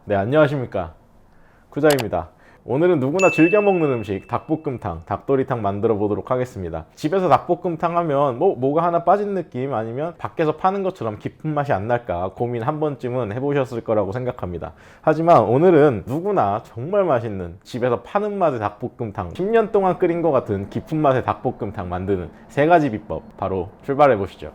네, 안녕하십니까. 쿠자입니다. 오늘은 누구나 즐겨 먹는 음식 닭볶음탕, 닭도리탕 만들어 보도록 하겠습니다. 집에서 닭볶음탕 하면 뭐가 하나 빠진 느낌, 아니면 밖에서 파는 것처럼 깊은 맛이 안 날까 고민 한 번쯤은 해보셨을 거라고 생각합니다. 하지만 오늘은 누구나 정말 맛있는 집에서 파는 맛의 닭볶음탕, 10년 동안 끓인 것 같은 깊은 맛의 닭볶음탕 만드는 3가지 비법 바로 출발해 보시죠.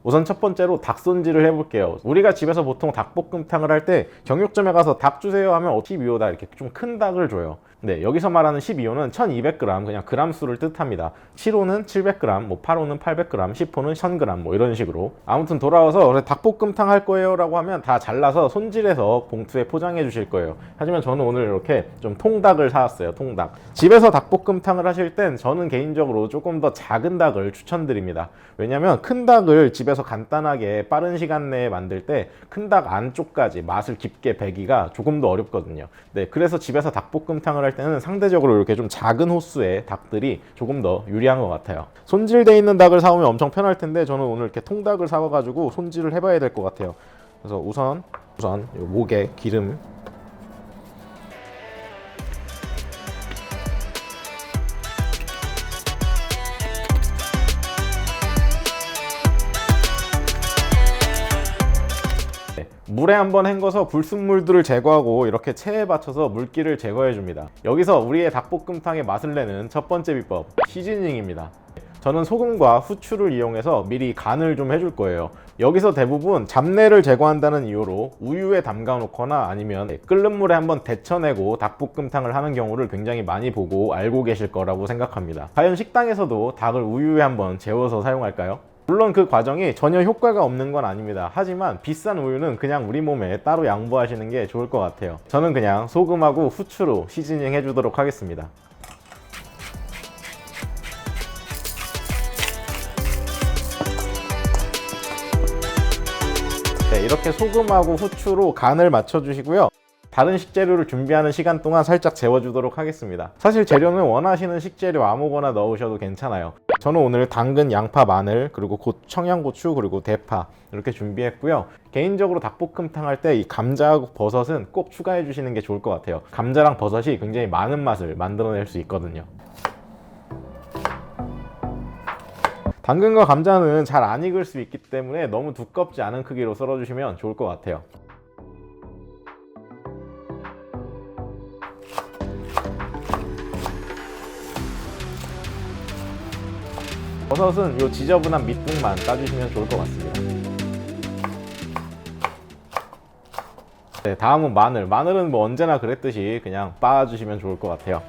우선 첫 번째로 닭 손질을 해볼게요. 우리가 집에서 보통 닭볶음탕을 할 때 정육점에 가서 닭 주세요 하면 12호다 이렇게 좀 큰 닭을 줘요. 네, 여기서 말하는 12호는 1200g, 그냥 그람 수를 뜻합니다. 7호는 700g, 8호는 800g, 10호는 1000g 이런 식으로. 아무튼 돌아와서 닭볶음탕 할 거예요 라고 하면 다 잘라서 손질해서 봉투에 포장해 주실 거예요. 하지만 저는 오늘 이렇게 좀 통닭을 사왔어요. 통닭. 집에서 닭볶음탕을 하실 땐 저는 개인적으로 조금 더 작은 닭을 추천드립니다. 왜냐면 큰 닭을 집에서 간단하게 빠른 시간 내에 만들 때 큰 닭 안쪽까지 맛을 깊게 배기가 조금 더 어렵거든요. 네, 그래서 집에서 닭볶음탕을 할 때는 상대적으로 이렇게 좀 작은 호수의 닭들이 조금 더 유리한 것 같아요. 손질되어 있는 닭을 사오면 엄청 편할 텐데 저는 오늘 이렇게 통닭을 사와가지고 손질을 해봐야 될 것 같아요. 그래서 우선 목에 기름, 물에 한번 헹궈서 불순물들을 제거하고 이렇게 체에 받쳐서 물기를 제거해 줍니다. 여기서 우리의 닭볶음탕의 맛을 내는 첫 번째 비법, 시즈닝입니다. 저는 소금과 후추를 이용해서 미리 간을 좀 해줄 거예요. 여기서 대부분 잡내를 제거한다는 이유로 우유에 담가 놓거나 아니면 끓는 물에 한번 데쳐내고 닭볶음탕을 하는 경우를 굉장히 많이 보고 알고 계실 거라고 생각합니다. 과연 식당에서도 닭을 우유에 한번 재워서 사용할까요? 물론 그 과정이 전혀 효과가 없는 건 아닙니다. 하지만 비싼 우유는 그냥 우리 몸에 따로 양보하시는 게 좋을 것 같아요. 저는 그냥 소금하고 후추로 시즈닝 해주도록 하겠습니다. 네, 이렇게 소금하고 후추로 간을 맞춰주시고요. 다른 식재료를 준비하는 시간 동안 살짝 재워주도록 하겠습니다. 사실 재료는 원하시는 식재료 아무거나 넣으셔도 괜찮아요. 저는 오늘 당근, 양파, 마늘, 그리고 청양고추, 그리고 대파 이렇게 준비했고요. 개인적으로 닭볶음탕 할 때 이 감자하고 버섯은 꼭 추가해 주시는 게 좋을 것 같아요. 감자랑 버섯이 굉장히 많은 맛을 만들어낼 수 있거든요. 당근과 감자는 잘 안 익을 수 있기 때문에 너무 두껍지 않은 크기로 썰어주시면 좋을 것 같아요. 버섯은 이 지저분한 밑둥만 따주시면 좋을 것 같습니다. 네, 다음은 마늘. 마늘은 뭐 언제나 그랬듯이 그냥 빻아주시면 좋을 것 같아요.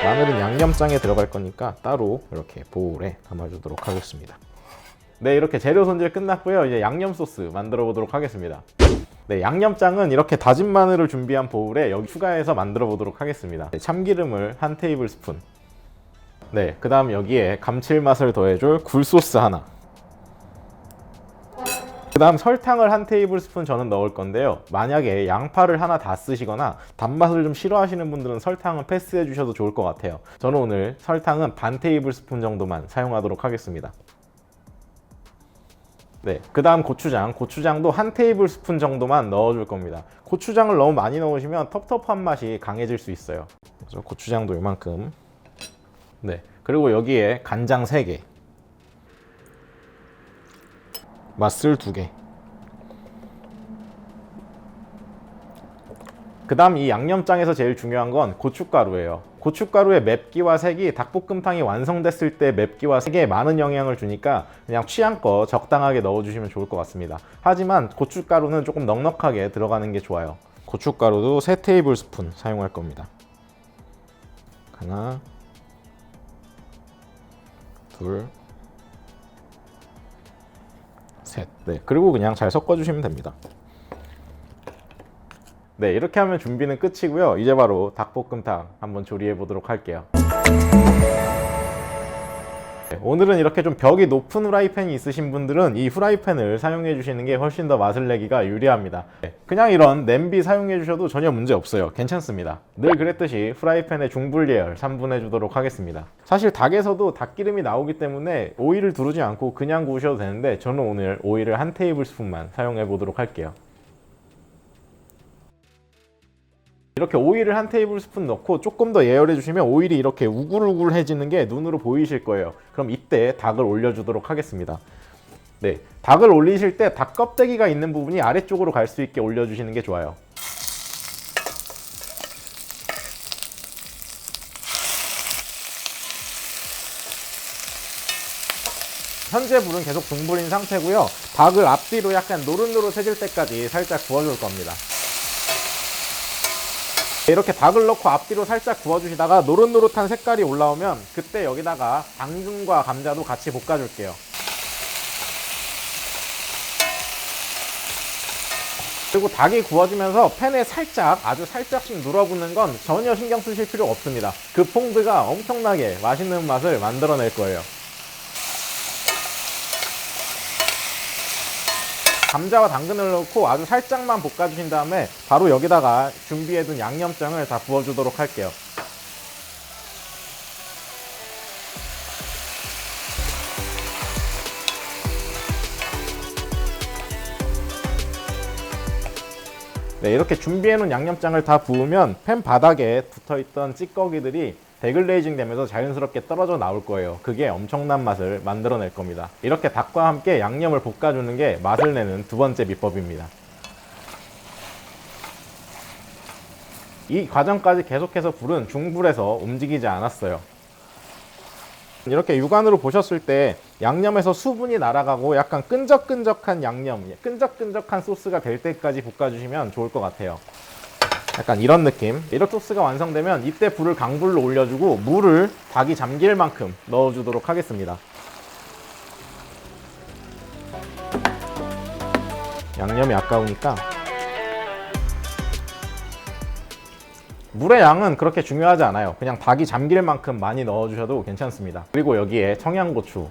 마늘은 양념장에 들어갈 거니까 따로 이렇게 보울에 담아주도록 하겠습니다. 네, 이렇게 재료 손질 끝났고요. 이제 양념 소스 만들어 보도록 하겠습니다. 네, 양념장은 이렇게 다진 마늘을 준비한 보울에 여기 추가해서 만들어 보도록 하겠습니다. 네, 참기름을 1테이블스푼. 네, 그 다음 여기에 감칠맛을 더해줄 굴소스 하나. 그 다음 설탕을 1테이블스푼 저는 넣을 건데요. 만약에 양파를 하나 다 쓰시거나 단맛을 좀 싫어하시는 분들은 설탕은 패스해 주셔도 좋을 것 같아요. 저는 오늘 설탕은 반 테이블스푼 정도만 사용하도록 하겠습니다. 네, 그 다음 고추장도 1테이블스푼 정도만 넣어줄 겁니다. 고추장을 너무 많이 넣으시면 텁텁한 맛이 강해질 수 있어요. 그래서 고추장도 이만큼. 네, 그리고 여기에 간장 3개, 맛술 2개. 그 다음 이 양념장에서 제일 중요한 건 고춧가루예요. 고춧가루의 맵기와 색이 닭볶음탕이 완성됐을 때 맵기와 색에 많은 영향을 주니까 그냥 취향껏 적당하게 넣어주시면 좋을 것 같습니다. 하지만 고춧가루는 조금 넉넉하게 들어가는 게 좋아요. 고춧가루도 3테이블스푼 사용할 겁니다. 하나, 둘, 셋. 네, 그리고 그냥 잘 섞어주시면 됩니다. 네, 이렇게 하면 준비는 끝이고요. 이제 바로 닭볶음탕 한번 조리해 보도록 할게요. 오늘은 이렇게 좀 벽이 높은 후라이팬이 있으신 분들은 이 후라이팬을 사용해 주시는 게 훨씬 더 맛을 내기가 유리합니다. 그냥 이런 냄비 사용해 주셔도 전혀 문제 없어요. 괜찮습니다. 늘 그랬듯이 후라이팬에 중불예열 3분해 주도록 하겠습니다. 사실 닭에서도 닭기름이 나오기 때문에 오일을 두르지 않고 그냥 구우셔도 되는데 저는 오늘 오일을 한 테이블 스푼만 사용해 보도록 할게요. 이렇게 오일을 한 테이블 스푼 넣고 조금 더 예열해 주시면 오일이 이렇게 우글우글해지는 게 눈으로 보이실 거예요. 그럼 이때 닭을 올려주도록 하겠습니다. 네, 닭을 올리실 때 닭 껍데기가 있는 부분이 아래쪽으로 갈 수 있게 올려주시는 게 좋아요. 현재 불은 계속 중불인 상태고요. 닭을 앞뒤로 약간 노릇노릇해질 때까지 살짝 구워줄 겁니다. 이렇게 닭을 넣고 앞뒤로 살짝 구워주시다가 노릇노릇한 색깔이 올라오면 그때 여기다가 당근과 감자도 같이 볶아줄게요. 그리고 닭이 구워지면서 팬에 살짝, 아주 살짝씩 눌어붙는 건 전혀 신경 쓰실 필요 없습니다. 그 퐁드가 엄청나게 맛있는 맛을 만들어낼 거예요. 감자와 당근을 넣고 아주 살짝만 볶아주신 다음에 바로 여기다가 준비해둔 양념장을 다 부어주도록 할게요. 네, 이렇게 준비해놓은 양념장을 다 부으면 팬 바닥에 붙어있던 찌꺼기들이 데글레이징 되면서 자연스럽게 떨어져 나올 거예요. 그게 엄청난 맛을 만들어낼 겁니다. 이렇게 닭과 함께 양념을 볶아주는 게 맛을 내는 두 번째 비법입니다. 이 과정까지 계속해서 불은 중불에서 움직이지 않았어요. 이렇게 육안으로 보셨을 때 양념에서 수분이 날아가고 약간 끈적끈적한 양념, 끈적끈적한 소스가 될 때까지 볶아주시면 좋을 것 같아요. 약간 이런 느낌. 이렇게 소스가 완성되면 이때 불을 강불로 올려주고 물을 닭이 잠길 만큼 넣어주도록 하겠습니다. 양념이 아까우니까 물의 양은 그렇게 중요하지 않아요. 그냥 닭이 잠길 만큼 많이 넣어주셔도 괜찮습니다. 그리고 여기에 청양고추.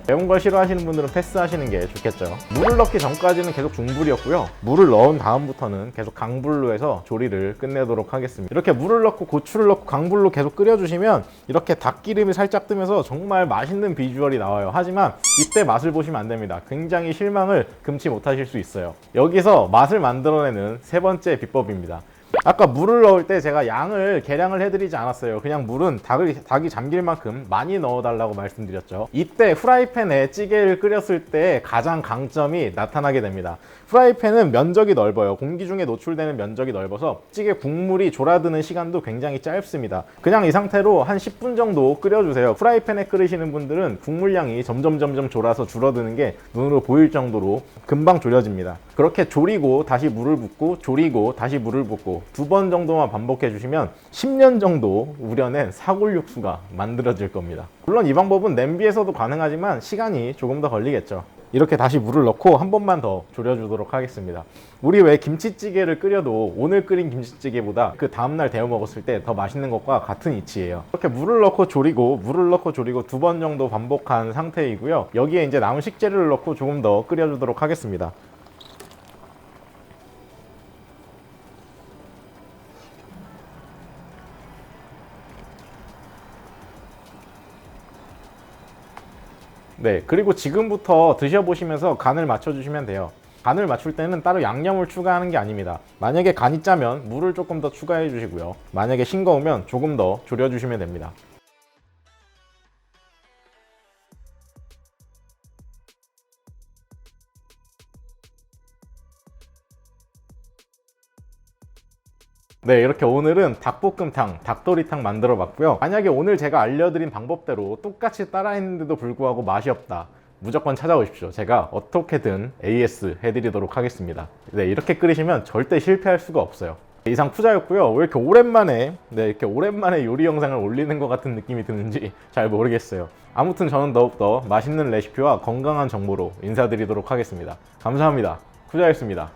매운 걸 싫어하시는 분들은 패스하시는 게 좋겠죠. 물을 넣기 전까지는 계속 중불이었고요. 물을 넣은 다음부터는 계속 강불로 해서 조리를 끝내도록 하겠습니다. 이렇게 물을 넣고 고추를 넣고 강불로 계속 끓여주시면 이렇게 닭기름이 살짝 뜨면서 정말 맛있는 비주얼이 나와요. 하지만 이때 맛을 보시면 안 됩니다. 굉장히 실망을 금치 못하실 수 있어요. 여기서 맛을 만들어내는 세 번째 비법입니다. 아까 물을 넣을 때 제가 양을 계량을 해드리지 않았어요. 그냥 물은 닭이 잠길 만큼 많이 넣어달라고 말씀드렸죠. 이때 후라이팬에 찌개를 끓였을 때 가장 강점이 나타나게 됩니다. 후라이팬은 면적이 넓어요. 공기 중에 노출되는 면적이 넓어서 찌개 국물이 졸아드는 시간도 굉장히 짧습니다. 그냥 이 상태로 한 10분 정도 끓여주세요. 프라이팬에 끓이시는 분들은 국물량이 점점 졸아서 줄어드는 게 눈으로 보일 정도로 금방 졸여집니다. 그렇게 졸이고 다시 물을 붓고 졸이고 다시 물을 붓고 2번 정도만 반복해 주시면 10년 정도 우려낸 사골 육수가 만들어질 겁니다. 물론 이 방법은 냄비에서도 가능하지만 시간이 조금 더 걸리겠죠. 이렇게 다시 물을 넣고 한 번만 더 졸여주도록 하겠습니다. 우리 왜 김치찌개를 끓여도 오늘 끓인 김치찌개보다 그 다음날 데워 먹었을 때 더 맛있는 것과 같은 이치예요. 이렇게 물을 넣고 졸이고 2번 정도 반복한 상태이고요. 여기에 이제 남은 식재료를 넣고 조금 더 끓여주도록 하겠습니다. 네, 그리고 지금부터 드셔보시면서 간을 맞춰주시면 돼요. 간을 맞출 때는 따로 양념을 추가하는 게 아닙니다. 만약에 간이 짜면 물을 조금 더 추가해 주시고요. 만약에 싱거우면 조금 더 졸여주시면 됩니다. 네, 이렇게 오늘은 닭볶음탕, 닭도리탕 만들어 봤고요. 만약에 오늘 제가 알려드린 방법대로 똑같이 따라했는데도 불구하고 맛이 없다, 무조건 찾아오십시오. 제가 어떻게든 AS 해드리도록 하겠습니다. 네, 이렇게 끓이시면 절대 실패할 수가 없어요. 이상 푸자였고요. 왜 이렇게 오랜만에 요리 영상을 올리는 것 같은 느낌이 드는지 잘 모르겠어요. 아무튼 저는 더욱더 맛있는 레시피와 건강한 정보로 인사드리도록 하겠습니다. 감사합니다. 푸자였습니다.